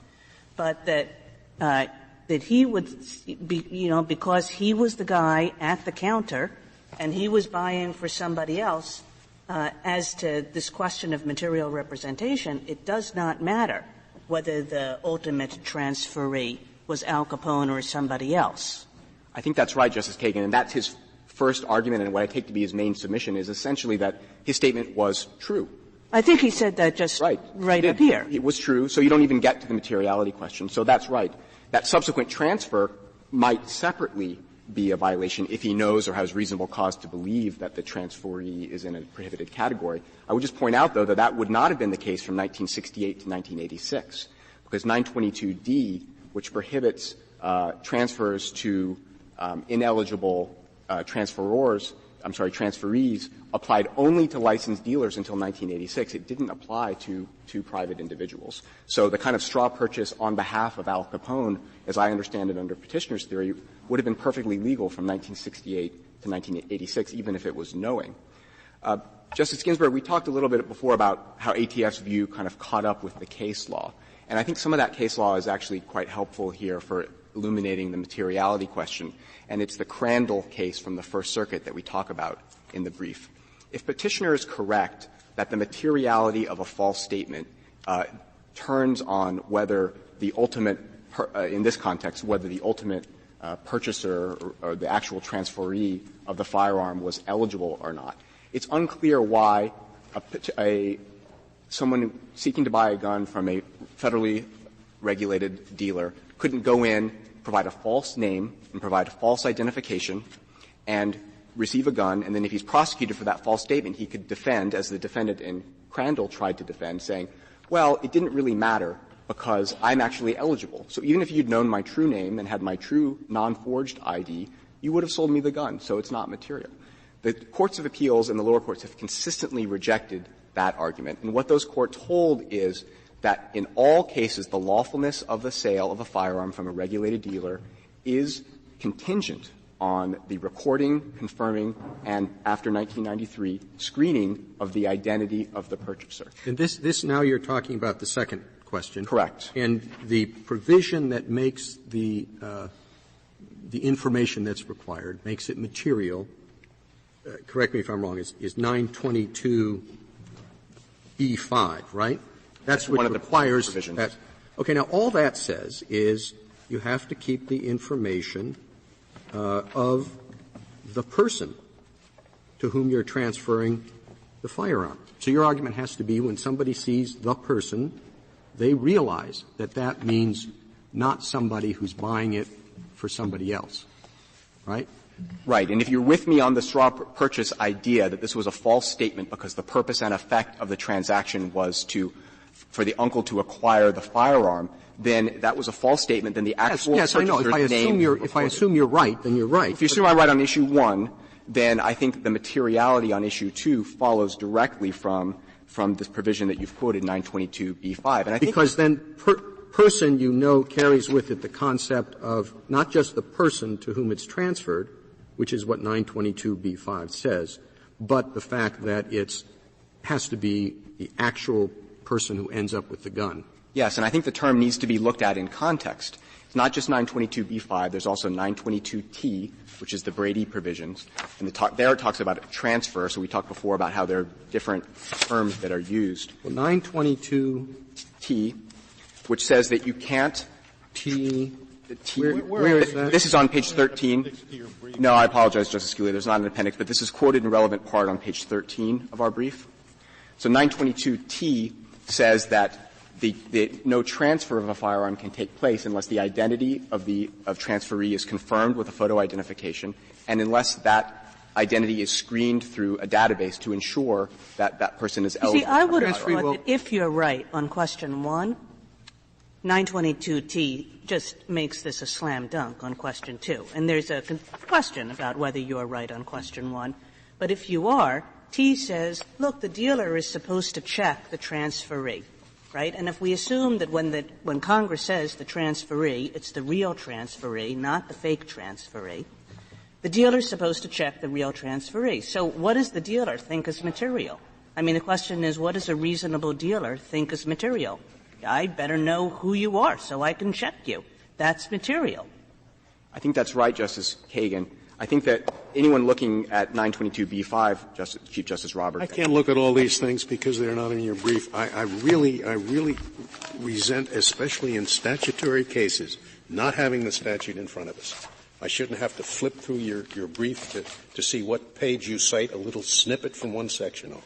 but that he would be, because he was the guy at the counter and he was buying for somebody else, as to this question of material representation, it does not matter whether the ultimate transferee was Al Capone or somebody else. I think that's right, Justice Kagan, and that's his first argument, and what I take to be his main submission is essentially that his statement was true. I think he said that just right up here. It was true, so you don't even get to the materiality question. So that's right. That subsequent transfer might separately be a violation if he knows or has reasonable cause to believe that the transferee is in a prohibited category. I would just point out, though, that that would not have been the case from 1968 to 1986, because 922D, which prohibits transfers to ineligible transferees, applied only to licensed dealers until 1986. It didn't apply to private individuals. So the kind of straw purchase on behalf of Al Capone, as I understand it under petitioner's theory, would have been perfectly legal from 1968 to 1986, even if it was knowing. Justice Ginsburg, we talked a little bit before about how ATF's view kind of caught up with the case law. And I think some of that case law is actually quite helpful here for illuminating the materiality question. And it's the Crandall case from the First Circuit that we talk about in the brief. If petitioner is correct that the materiality of a false statement turns on whether the ultimate, in this context, whether the ultimate purchaser or the actual transferee of the firearm was eligible or not, it's unclear why someone seeking to buy a gun from a federally regulated dealer couldn't go in, provide a false name, and provide a false identification, and receive a gun, and then if he's prosecuted for that false statement, he could defend, as the defendant in Crandall tried to defend, saying, well, it didn't really matter because I'm actually eligible. So even if you'd known my true name and had my true non-forged ID, you would have sold me the gun, so it's not material. The courts of appeals and the lower courts have consistently rejected that argument. And what those courts hold is that in all cases, the lawfulness of the sale of a firearm from a regulated dealer is contingent on the recording, confirming, and after 1993, screening of the identity of the purchaser. And this now you're talking about the second question. Correct. And the provision that makes the information that's required, makes it material, correct me if I'm wrong, is 922B5, right? That's what one of requires the provisions. that. Okay, now all that says is you have to keep the information of the person to whom you're transferring the firearm. So your argument has to be when somebody sees the person, they realize that that means not somebody who's buying it for somebody else, right? Right. And if you're with me on the straw purchase idea that this was a false statement because the purpose and effect of the transaction was for the uncle to acquire the firearm, then that was a false statement, then the actual yes, I know. If I assume you're right, then you're right. If you assume I'm right on issue 1, then I think the materiality on issue 2 follows directly from this provision that you've quoted, 922B5. And I think because then person, carries with it the concept of not just the person to whom it's transferred, which is what 922B5 says, but the fact that it has to be the actual person who ends up with the gun. Yes, and I think the term needs to be looked at in context. It's not just 922B5. There's also 922T, which is the Brady provisions. And there it talks about a transfer. So we talked before about how there are different terms that are used. Well, 922T, which says that you can't Where is that? This is on page 13. No, I apologize, Justice Scalia. There's not an appendix, but this is quoted in relevant part on page 13 of our brief. So 922T says that no transfer of a firearm can take place unless the identity of transferee is confirmed with a photo identification, and unless that identity is screened through a database to ensure that that person is eligible. See, I would have thought that if you're right on question 1, 922T just makes this a slam dunk on question 2. And there's a question about whether you're right on question 1. But if you are, T says, look, the dealer is supposed to check the transferee, right? And if we assume that when Congress says the transferee, it's the real transferee, not the fake transferee, the dealer's supposed to check the real transferee. So what does the dealer think is material? I mean, the question is, what does a reasonable dealer think is material? I better know who you are so I can check you. That's material. I think that's right, Justice Kagan. I think that anyone looking at 922b5, Chief Justice Roberts. I can't look at all these things because they're not in your brief. I really resent, especially in statutory cases, not having the statute in front of us. I shouldn't have to flip through your brief to see what page you cite a little snippet from one section of it.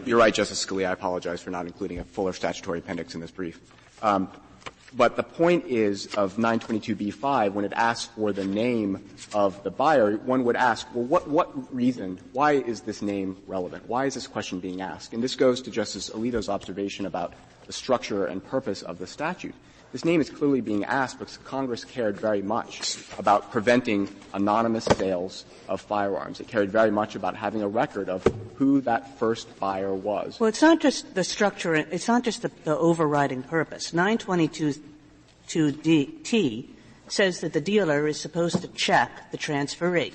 You're right, Justice Scalia. I apologize for not including a fuller statutory appendix in this brief. But the point is of 922b5, when it asks for the name of the buyer, one would ask, well, what reason, why is this name relevant? Why is this question being asked? And this goes to Justice Alito's observation about the structure and purpose of the statute. This name is clearly being asked because Congress cared very much about preventing anonymous sales of firearms. It cared very much about having a record of who that first buyer was. Well, it's not just the structure, it's not just the overriding purpose. 922T says that the dealer is supposed to check the transferee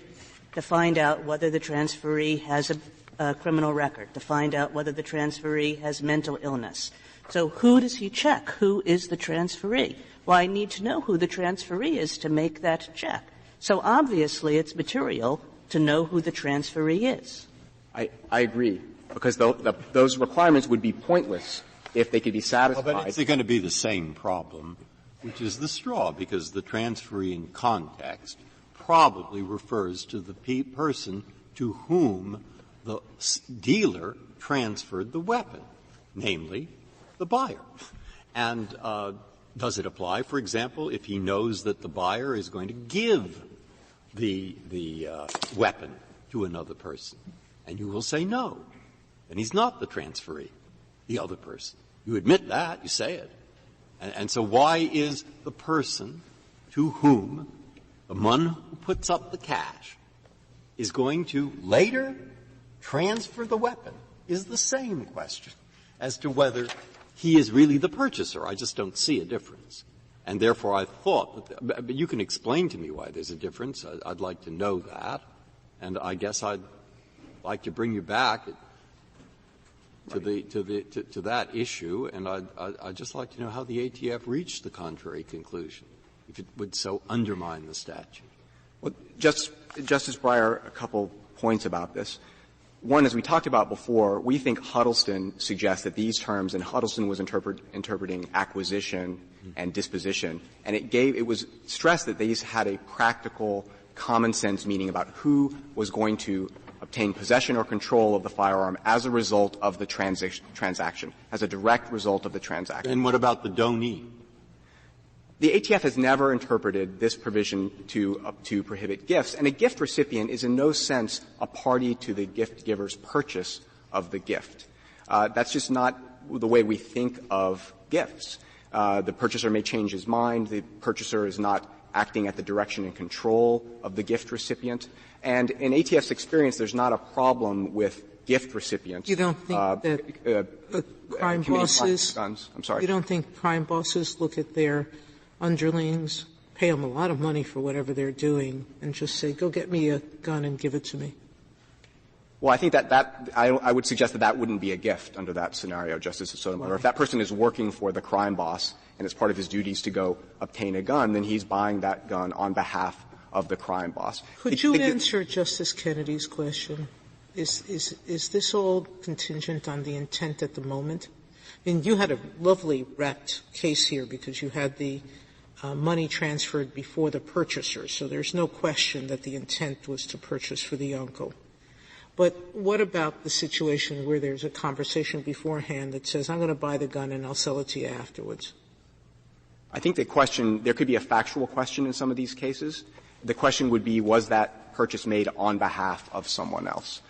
to find out whether the transferee has a criminal record, to find out whether the transferee has mental illness. So who does he check? Who is the transferee? Well, I need to know who the transferee is to make that check. So obviously it's material to know who the transferee is. I agree, because those requirements would be pointless if they could be satisfied. Well, but it's going to be the same problem, which is the straw, because the transferee in context probably refers to the person to whom the dealer transferred the weapon, namely the buyer. And does it apply, for example, if he knows that the buyer is going to give the weapon to another person? And you will say no. And he's not the transferee, the other person. You admit that, you say it. And so why is the person to whom the one who puts up the cash is going to later transfer the weapon is the same question as to whether he is really the purchaser. I just don't see a difference. And therefore I thought that, but you can explain to me why there's a difference. I'd like to know that. And I guess I'd like to bring you back to that issue, and I'd just like to know how the ATF reached the contrary conclusion, if it would so undermine the statute. Well, Justice Breyer, a couple points about this. One, as we talked about before, we think Huddleston suggests that these terms, and Huddleston was interpreting acquisition and disposition, and it was stressed that these had a practical, common sense meaning about who was going to obtain possession or control of the firearm as a result of the transaction, as a direct result of the transaction. And what about the donee? The ATF has never interpreted this provision to prohibit gifts, and a gift recipient is in no sense a party to the gift giver's purchase of the gift. That's just not the way we think of gifts. The purchaser may change his mind. The purchaser is not acting at the direction and control of the gift recipient. And in ATF's experience, there's not a problem with gift recipients. You don't think that crime bosses? I'm sorry. You don't think crime bosses look at their underlings, pay them a lot of money for whatever they're doing, and just say, "Go get me a gun and give it to me"? Well, I think I would suggest that wouldn't be a gift under that scenario, Justice Sotomayor. If that person is working for the crime boss and it's part of his duties to go obtain a gun, then he's buying that gun on behalf of the crime boss. Could you answer Justice Kennedy's question? Is this all contingent on the intent at the moment? I mean, you had a lovely wrapped case here because you had the money transferred before the purchaser, so there's no question that the intent was to purchase for the uncle. But what about the situation where there's a conversation beforehand that says, I'm going to buy the gun and I'll sell it to you afterwards? I think there could be a factual question in some of these cases. The question would be, was that purchase made on behalf of someone else?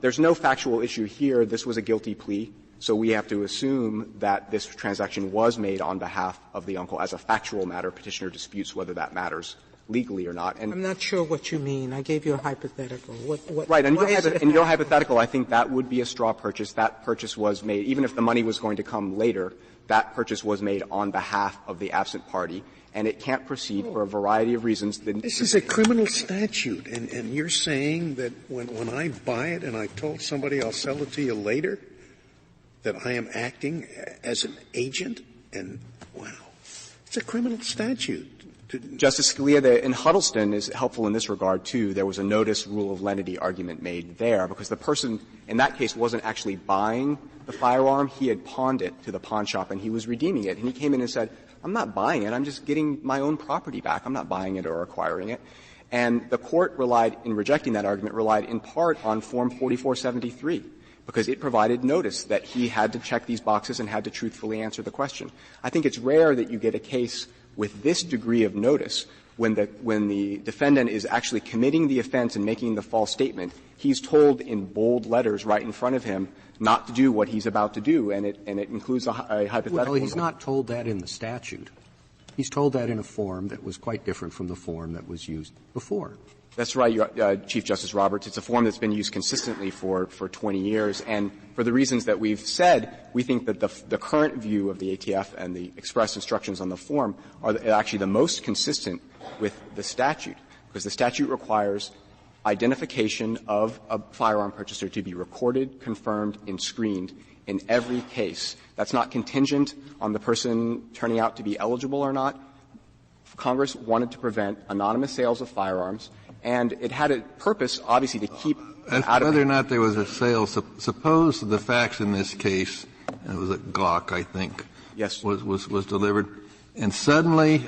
There's no factual issue here. This was a guilty plea, so we have to assume that this transaction was made on behalf of the uncle. As a factual matter, petitioner disputes whether that matters legally or not. And I'm not sure what you mean. I gave you a hypothetical. Right. In your hypothetical, I think that would be a straw purchase. That purchase was made, even if the money was going to come later, that purchase was made on behalf of the absent party, and it can't proceed for a variety of reasons. This is a criminal statute, and you're saying that when I buy it and I told somebody I'll sell it to you later, that I am acting as an agent? And, wow, it's a criminal statute. Justice Scalia, in Huddleston is helpful in this regard, too. There was a notice rule of lenity argument made there because the person in that case wasn't actually buying the firearm. He had pawned it to the pawn shop, and he was redeeming it. And he came in and said, I'm not buying it. I'm just getting my own property back. I'm not buying it or acquiring it. And the Court in rejecting that argument, relied in part on Form 4473 because it provided notice that he had to check these boxes and had to truthfully answer the question. I think it's rare that you get a case with this degree of notice when the defendant is actually committing the offense and making the false statement. He's told in bold letters right in front of him not to do what he's about to do, and it includes a hypothetical. Well, he's not told that in the statute. He's told that in a form that was quite different from the form that was used before. That's right, Chief Justice Roberts. It's a form that's been used consistently for 20 years. And for the reasons that we've said, we think that the current view of the ATF and the express instructions on the form are actually the most consistent with the statute, because the statute requires identification of a firearm purchaser to be recorded, confirmed, and screened in every case. That's not contingent on the person turning out to be eligible or not. Congress wanted to prevent anonymous sales of firearms, and it had a purpose, obviously, to keep out of whether or not there was a sale. Suppose the facts in this case, it was a Glock, I think, yes, was delivered, and suddenly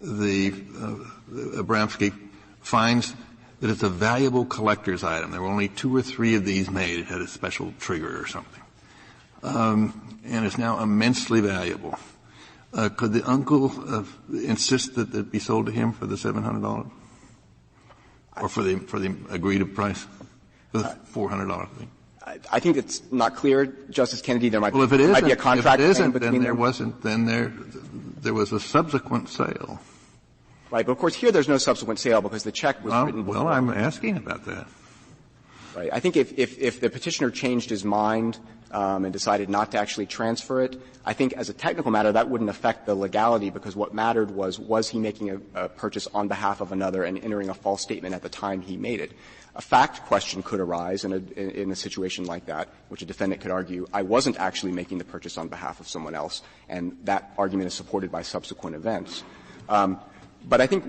Abramski finds that it's a valuable collector's item. There were only 2 or 3 of these made. It had a special trigger or something, and it's now immensely valuable. Could the uncle insist that it be sold to him for the $700, or for the agreed price, for the $400 thing? I think it's not clear, Justice Kennedy. There might, well, if it might be a contract. If it isn't, then there wasn't. Then there was a subsequent sale. Right, but of course here there's no subsequent sale because the check was written before. Well, I'm asking about that. Right. I think if the petitioner changed his mind and decided not to actually transfer it, I think as a technical matter that wouldn't affect the legality, because what mattered was he making a purchase on behalf of another and entering a false statement at the time he made it. A fact question could arise in a situation like that, which a defendant could argue, I wasn't actually making the purchase on behalf of someone else, and that argument is supported by subsequent events. But I think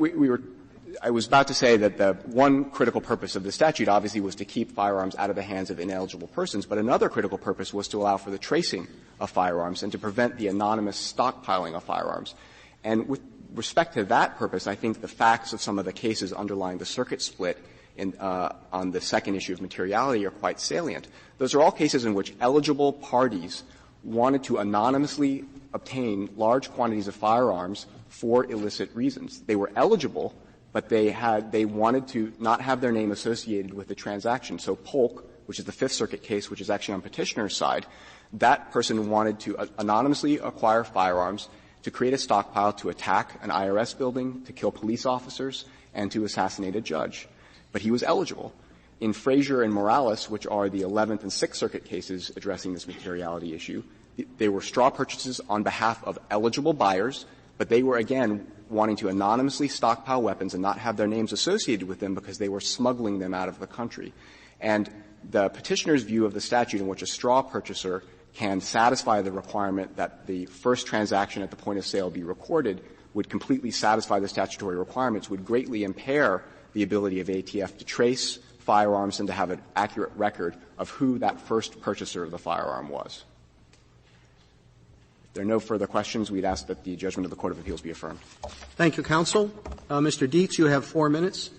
I was about to say that the one critical purpose of the statute obviously was to keep firearms out of the hands of ineligible persons, but another critical purpose was to allow for the tracing of firearms and to prevent the anonymous stockpiling of firearms. And with respect to that purpose, I think the facts of some of the cases underlying the circuit split on the second issue of materiality are quite salient. Those are all cases in which eligible parties wanted to anonymously obtain large quantities of firearms for illicit reasons. They were eligible, but they wanted to not have their name associated with the transaction. So Polk, which is the Fifth Circuit case, which is actually on petitioner's side, that person wanted to anonymously acquire firearms to create a stockpile to attack an IRS building, to kill police officers, and to assassinate a judge. But he was eligible. In Frazier and Morales, which are the 11th and 6th Circuit cases addressing this materiality issue, they were straw purchases on behalf of eligible buyers, but they were, again, wanting to anonymously stockpile weapons and not have their names associated with them because they were smuggling them out of the country. And the petitioner's view of the statute in which a straw purchaser can satisfy the requirement that the first transaction at the point of sale be recorded would completely satisfy the statutory requirements, would greatly impair the ability of ATF to trace firearms and to have an accurate record of who that first purchaser of the firearm was. If there are no further questions, we'd ask that the judgment of the Court of Appeals be affirmed. Thank you, counsel. Mr. Dietz, you have 4 minutes.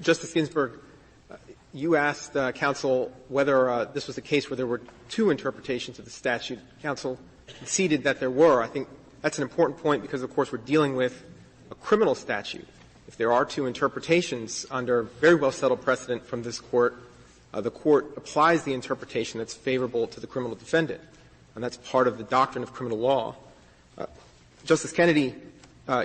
Justice Ginsburg, you asked counsel whether this was a case where there were two interpretations of the statute. Counsel conceded that there were. I think that's an important point because, of course, we're dealing with a criminal statute. If there are two interpretations under very well-settled precedent from this Court, the Court applies the interpretation that's favorable to the criminal defendant, and that's part of the doctrine of criminal law. Justice Kennedy,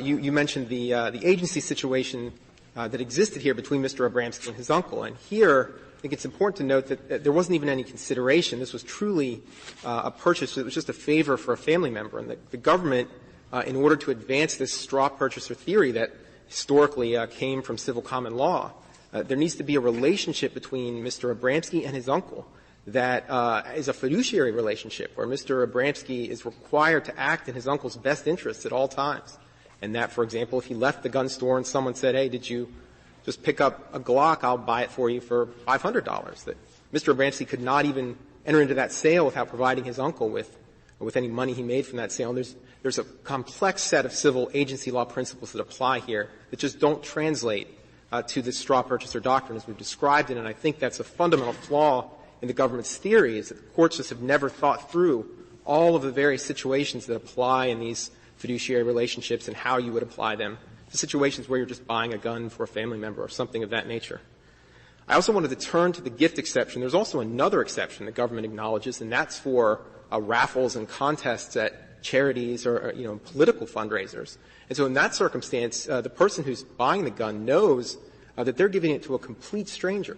you mentioned the agency situation that existed here between Mr. Abramski and his uncle. And here, I think it's important to note that there wasn't even any consideration. This was truly a purchase. It was just a favor for a family member. And the government, in order to advance this straw purchaser theory that historically came from civil common law, there needs to be a relationship between Mr. Abramski and his uncle that is a fiduciary relationship where Mr. Abramski is required to act in his uncle's best interests at all times. And that, for example, if he left the gun store and someone said, hey, did you just pick up a Glock, I'll buy it for you for $500, that Mr. Abramski could not even enter into that sale without providing his uncle with any money he made from that sale. And there's a complex set of civil agency law principles that apply here that just don't translate to this straw purchaser doctrine as we've described it. And I think that's a fundamental flaw in the government's theory, is that the courts just have never thought through all of the various situations that apply in these fiduciary relationships and how you would apply them to situations where you're just buying a gun for a family member or something of that nature. I also wanted to turn to the gift exception. There's also another exception the government acknowledges, and that's for raffles and contests at charities or political fundraisers. And so in that circumstance, the person who's buying the gun knows that they're giving it to a complete stranger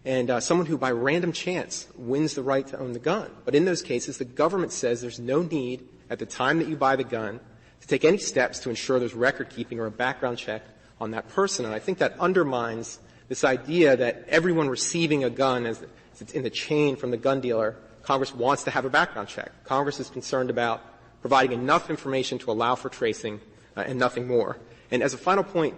and someone who by random chance wins the right to own the gun. But in those cases, the government says there's no need at the time that you buy the gun to take any steps to ensure there's record-keeping or a background check on that person. And I think that undermines this idea that everyone receiving a gun as it's in the chain from the gun dealer, Congress wants to have a background check. Congress is concerned about providing enough information to allow for tracing and nothing more. And as a final point,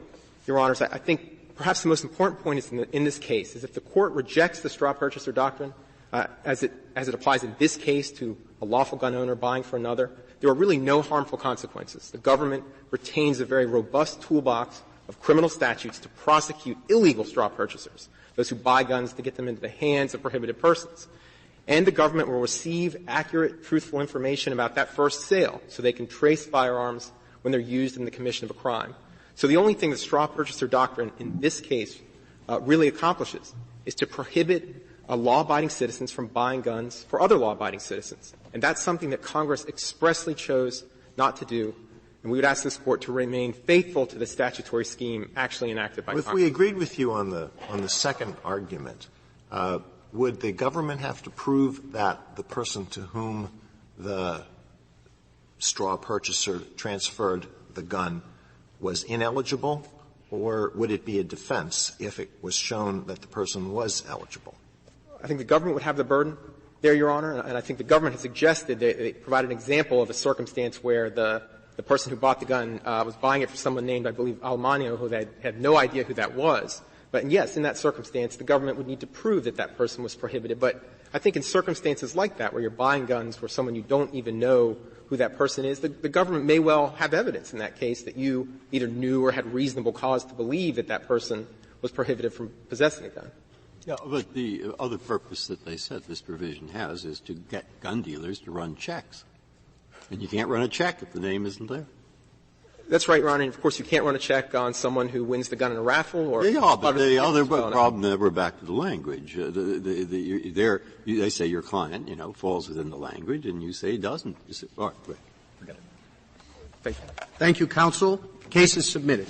Your Honors, I think perhaps the most important point is in this case is if the Court rejects the straw purchaser doctrine as it applies in this case to a lawful gun owner buying for another, there are really no harmful consequences. The government retains a very robust toolbox of criminal statutes to prosecute illegal straw purchasers, those who buy guns to get them into the hands of prohibited persons. And the government will receive accurate, truthful information about that first sale so they can trace firearms when they're used in the commission of a crime. So the only thing the straw purchaser doctrine in this case really accomplishes is to prohibit law-abiding citizens from buying guns for other law-abiding citizens. And that's something that Congress expressly chose not to do. And we would ask this Court to remain faithful to the statutory scheme actually enacted by Congress. If we agreed with you on the second argument, would the government have to prove that the person to whom the straw purchaser transferred the gun was ineligible, or would it be a defense if it was shown that the person was eligible? I think the government would have the burden there, Your Honor, and I think the government has suggested they provide an example of a circumstance where the person who bought the gun was buying it for someone named, I believe, Almanio, who they had no idea who that was. But yes, in that circumstance, the government would need to prove that that person was prohibited. But I think in circumstances like that, where you're buying guns for someone you don't even know who that person is, the government may well have evidence in that case that you either knew or had reasonable cause to believe that that person was prohibited from possessing a gun. Yeah, but the other purpose that they said this provision has is to get gun dealers to run checks. And you can't run a check if the name isn't there. That's right, Ron. And of course, you can't run a check on someone who wins the gun in a raffle or. Yeah, but the other problem, we're back to the language. They say your client, falls within the language, and you say he doesn't. You say, all right, great. Forget it. Thank you. Thank you, counsel. Case is submitted.